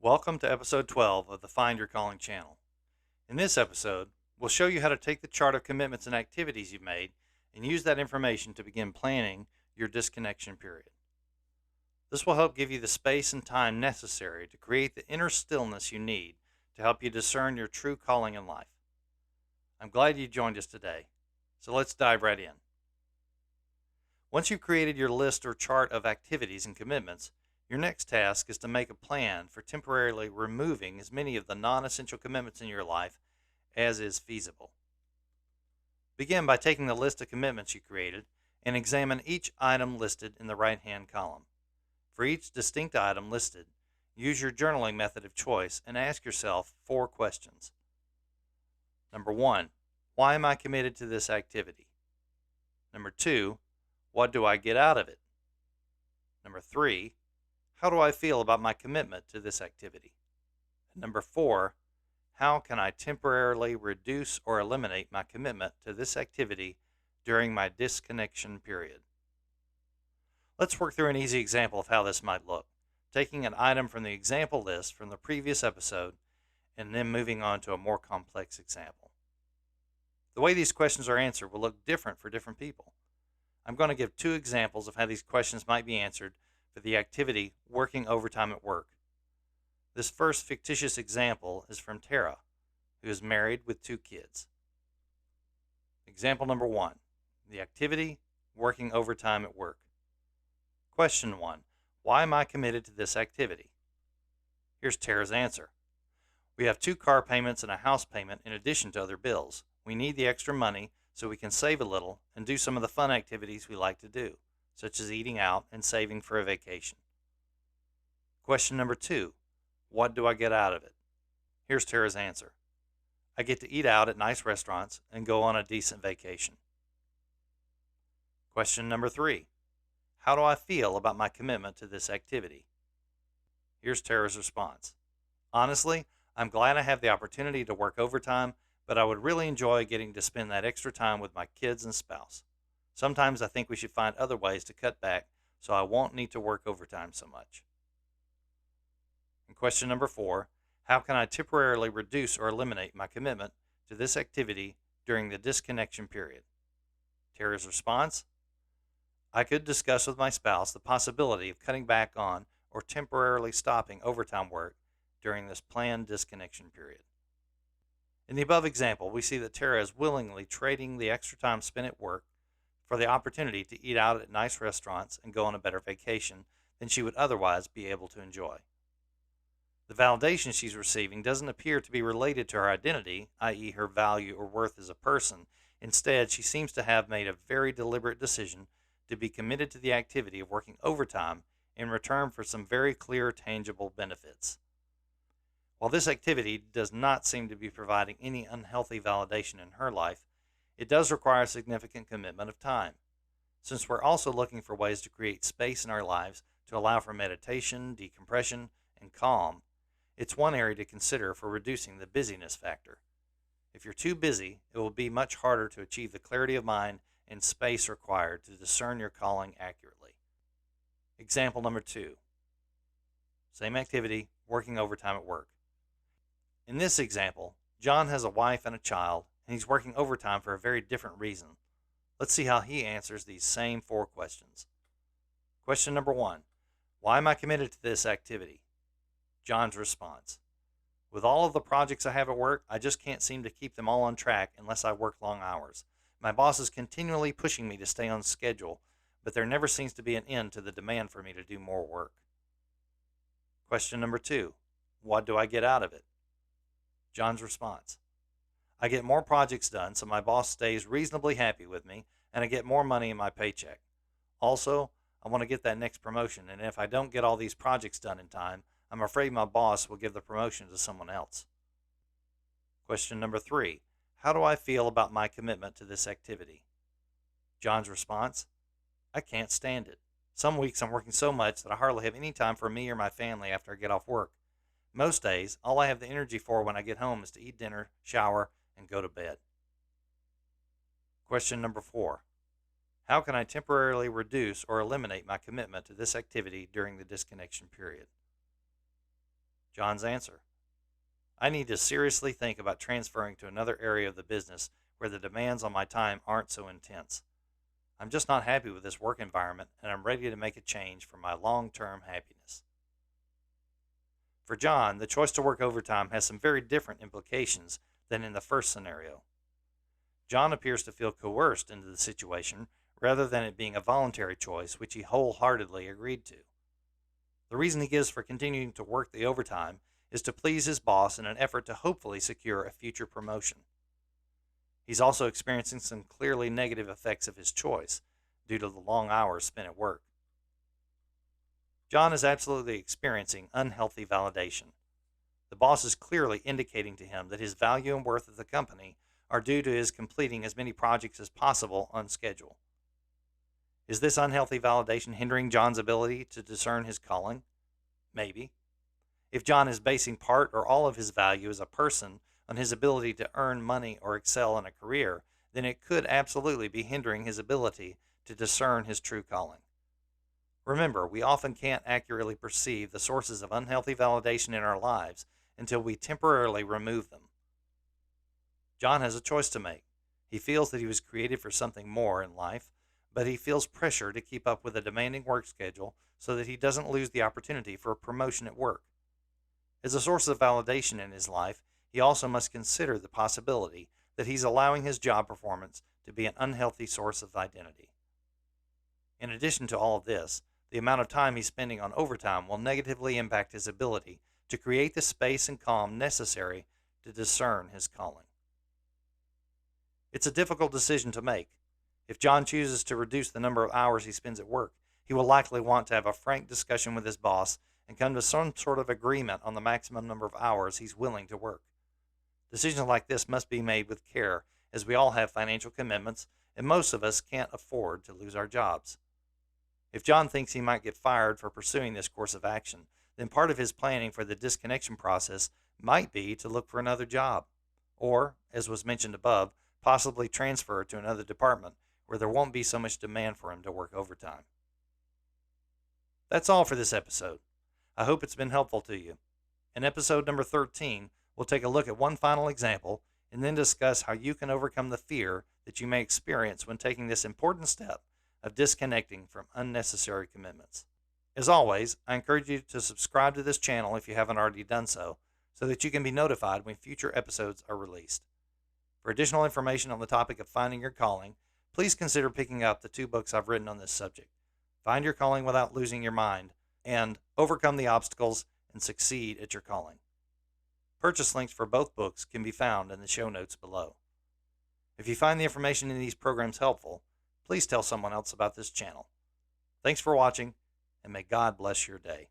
Welcome to episode 12 of the Find Your Calling channel. In this episode, we'll show you how to take the chart of commitments and activities you've made and use that information to begin planning your disconnection period. This will help give you the space and time necessary to create the inner stillness you need to help you discern your true calling in life. I'm glad you joined us today, so let's dive right in. Once you've created your list or chart of activities and commitments, your next task is to make a plan for temporarily removing as many of the non-essential commitments in your life as is feasible. Begin by taking the list of commitments you created and examine each item listed in the right-hand column. For each distinct item listed, use your journaling method of choice and ask yourself 4 questions. Number 1, why am I committed to this activity? Number 2, what do I get out of it? Number 3, how do I feel about my commitment to this activity? And number 4, how can I temporarily reduce or eliminate my commitment to this activity during my disconnection period? Let's work through an easy example of how this might look, taking an item from the example list from the previous episode and then moving on to a more complex example. The way these questions are answered will look different for different people. I'm going to give 2 examples of how these questions might be answered for the activity working overtime at work. This first fictitious example is from Tara, who is married with 2 kids. Example number 1, the activity working overtime at work. Question 1, why am I committed to this activity? Here's Tara's answer. We have 2 car payments and a house payment in addition to other bills. We need the extra money so we can save a little and do some of the fun activities we like to do, such as eating out and saving for a vacation. Question number 2, what do I get out of it? Here's Tara's answer. I get to eat out at nice restaurants and go on a decent vacation. Question number 3, how do I feel about my commitment to this activity? Here's Tara's response. Honestly, I'm glad I have the opportunity to work overtime, but I would really enjoy getting to spend that extra time with my kids and spouse. Sometimes I think we should find other ways to cut back so I won't need to work overtime so much. And question number 4, how can I temporarily reduce or eliminate my commitment to this activity during the disconnection period? Tara's response, I could discuss with my spouse the possibility of cutting back on or temporarily stopping overtime work during this planned disconnection period. In the above example, we see that Tara is willingly trading the extra time spent at work for the opportunity to eat out at nice restaurants and go on a better vacation than she would otherwise be able to enjoy. The validation she's receiving doesn't appear to be related to her identity, i.e. her value or worth as a person. Instead, she seems to have made a very deliberate decision to be committed to the activity of working overtime in return for some very clear, tangible benefits. While this activity does not seem to be providing any unhealthy validation in her life, it does require a significant commitment of time. Since we're also looking for ways to create space in our lives to allow for meditation, decompression, and calm, it's one area to consider for reducing the busyness factor. If you're too busy, it will be much harder to achieve the clarity of mind and space required to discern your calling accurately. Example number 2. Same activity, working overtime at work. In this example, John has a wife and a child, and he's working overtime for a very different reason. Let's see how he answers these same 4 questions. Question number 1, why am I committed to this activity? John's response, with all of the projects I have at work, I just can't seem to keep them all on track unless I work long hours. My boss is continually pushing me to stay on schedule, but there never seems to be an end to the demand for me to do more work. Question number 2, what do I get out of it? John's response, I get more projects done so my boss stays reasonably happy with me and I get more money in my paycheck. Also, I want to get that next promotion, and if I don't get all these projects done in time, I'm afraid my boss will give the promotion to someone else. Question number 3, how do I feel about my commitment to this activity? John's response, I can't stand it. Some weeks I'm working so much that I hardly have any time for me or my family after I get off work. Most days, all I have the energy for when I get home is to eat dinner, shower, and go to bed. Question number 4. How can I temporarily reduce or eliminate my commitment to this activity during the disconnection period? John's answer: I need to seriously think about transferring to another area of the business where the demands on my time aren't so intense. I'm just not happy with this work environment, and I'm ready to make a change for my long-term happiness. For John, the choice to work overtime has some very different implications than in the first scenario. John appears to feel coerced into the situation rather than it being a voluntary choice which he wholeheartedly agreed to. The reason he gives for continuing to work the overtime is to please his boss in an effort to hopefully secure a future promotion. He's also experiencing some clearly negative effects of his choice due to the long hours spent at work. John is absolutely experiencing unhealthy validation. The boss is clearly indicating to him that his value and worth at the company are due to his completing as many projects as possible on schedule. Is this unhealthy validation hindering John's ability to discern his calling? Maybe. If John is basing part or all of his value as a person on his ability to earn money or excel in a career, then it could absolutely be hindering his ability to discern his true calling. Remember, we often can't accurately perceive the sources of unhealthy validation in our lives until we temporarily remove them. John has a choice to make. He feels that he was created for something more in life, but he feels pressure to keep up with a demanding work schedule so that he doesn't lose the opportunity for a promotion at work. As a source of validation in his life, he also must consider the possibility that he's allowing his job performance to be an unhealthy source of identity. In addition to all of this, the amount of time he's spending on overtime will negatively impact his ability to create the space and calm necessary to discern his calling. It's a difficult decision to make. If John chooses to reduce the number of hours he spends at work, he will likely want to have a frank discussion with his boss and come to some sort of agreement on the maximum number of hours he's willing to work. Decisions like this must be made with care, as we all have financial commitments, and most of us can't afford to lose our jobs. If John thinks he might get fired for pursuing this course of action, then part of his planning for the disconnection process might be to look for another job, or, as was mentioned above, possibly transfer to another department where there won't be so much demand for him to work overtime. That's all for this episode. I hope it's been helpful to you. In episode number 13, we'll take a look at one final example and then discuss how you can overcome the fear that you may experience when taking this important step of disconnecting from unnecessary commitments. As always, I encourage you to subscribe to this channel if you haven't already done so that you can be notified when future episodes are released. For additional information on the topic of finding your calling, please consider picking up the 2 books I've written on this subject: Find Your Calling Without Losing Your Mind, and Overcome the Obstacles and Succeed at Your Calling. Purchase links for both books can be found in the show notes below. If you find the information in these programs helpful, please tell someone else about this channel. Thanks for watching, and may God bless your day.